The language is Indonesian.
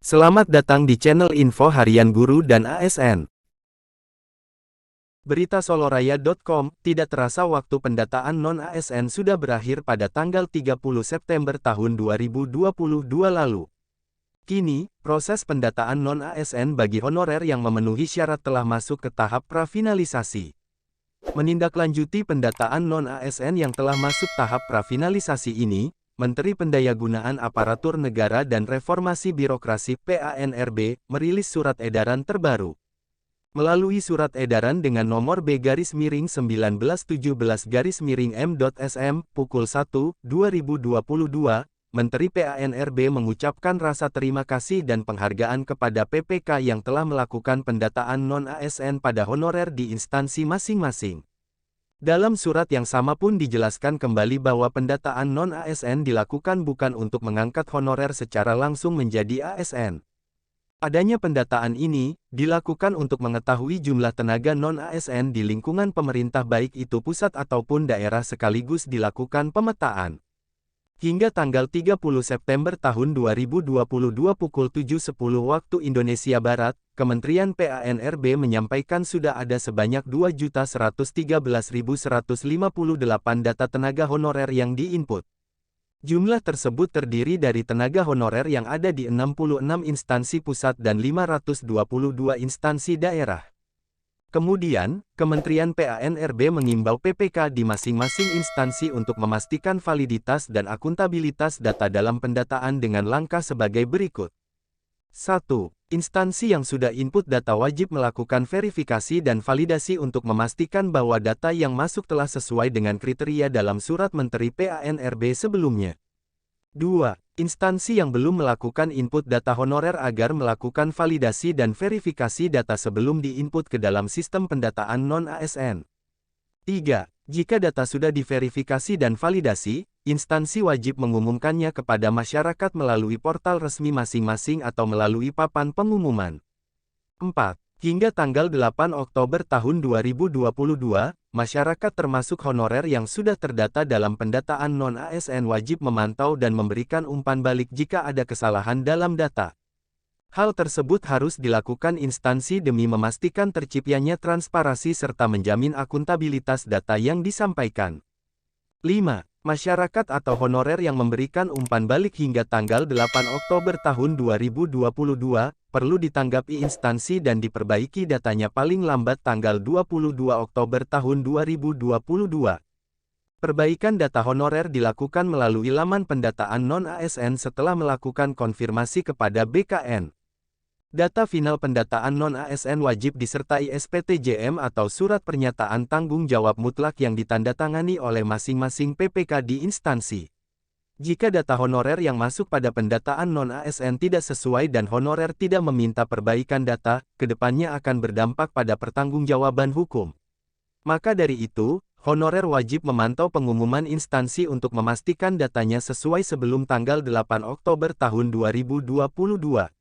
Selamat datang di channel Info Harian Guru dan ASN. Berita Soloraya.com, tidak terasa waktu pendataan non-ASN sudah berakhir pada tanggal 30 September tahun 2022 lalu. Kini, proses pendataan non-ASN bagi honorer yang memenuhi syarat telah masuk ke tahap prafinalisasi. Menindaklanjuti pendataan non-ASN yang telah masuk tahap prafinalisasi ini, Menteri Pendayagunaan Aparatur Negara dan Reformasi Birokrasi (PANRB) merilis surat edaran terbaru. Melalui surat edaran dengan nomor B-1917-M.SM, pukul 1/2022, Menteri PANRB mengucapkan rasa terima kasih dan penghargaan kepada PPK yang telah melakukan pendataan non-ASN pada honorer di instansi masing-masing. Dalam surat yang sama pun dijelaskan kembali bahwa pendataan non-ASN dilakukan bukan untuk mengangkat honorer secara langsung menjadi ASN. Adanya pendataan ini dilakukan untuk mengetahui jumlah tenaga non-ASN di lingkungan pemerintah baik itu pusat ataupun daerah sekaligus dilakukan pemetaan. Hingga tanggal 30 September tahun 2022 pukul 7.10 waktu Indonesia Barat, Kementerian PANRB menyampaikan sudah ada sebanyak 2.113.158 data tenaga honorer yang diinput. Jumlah tersebut terdiri dari tenaga honorer yang ada di 66 instansi pusat dan 522 instansi daerah. Kemudian, Kementerian PANRB mengimbau PPK di masing-masing instansi untuk memastikan validitas dan akuntabilitas data dalam pendataan dengan langkah sebagai berikut. 1. Instansi yang sudah input data wajib melakukan verifikasi dan validasi untuk memastikan bahwa data yang masuk telah sesuai dengan kriteria dalam surat Menteri PANRB sebelumnya. 2. Instansi yang belum melakukan input data honorer agar melakukan validasi dan verifikasi data sebelum diinput ke dalam sistem pendataan non-ASN. 3. Jika data sudah diverifikasi dan validasi, instansi wajib mengumumkannya kepada masyarakat melalui portal resmi masing-masing atau melalui papan pengumuman. 4. Hingga tanggal 8 Oktober tahun 2022, masyarakat termasuk honorer yang sudah terdata dalam pendataan non-ASN wajib memantau dan memberikan umpan balik jika ada kesalahan dalam data. Hal tersebut harus dilakukan instansi demi memastikan terciptanya transparansi serta menjamin akuntabilitas data yang disampaikan. 5. Masyarakat atau honorer yang memberikan umpan balik hingga tanggal 8 Oktober tahun 2022, perlu ditanggapi instansi dan diperbaiki datanya paling lambat tanggal 22 Oktober tahun 2022. Perbaikan data honorer dilakukan melalui laman pendataan non-ASN setelah melakukan konfirmasi kepada BKN. Data final pendataan non-ASN wajib disertai SPTJM atau Surat Pernyataan Tanggung Jawab Mutlak yang ditandatangani oleh masing-masing PPK di instansi. Jika data honorer yang masuk pada pendataan non-ASN tidak sesuai dan honorer tidak meminta perbaikan data, kedepannya akan berdampak pada pertanggungjawaban hukum. Maka dari itu, honorer wajib memantau pengumuman instansi untuk memastikan datanya sesuai sebelum tanggal 8 Oktober tahun 2022.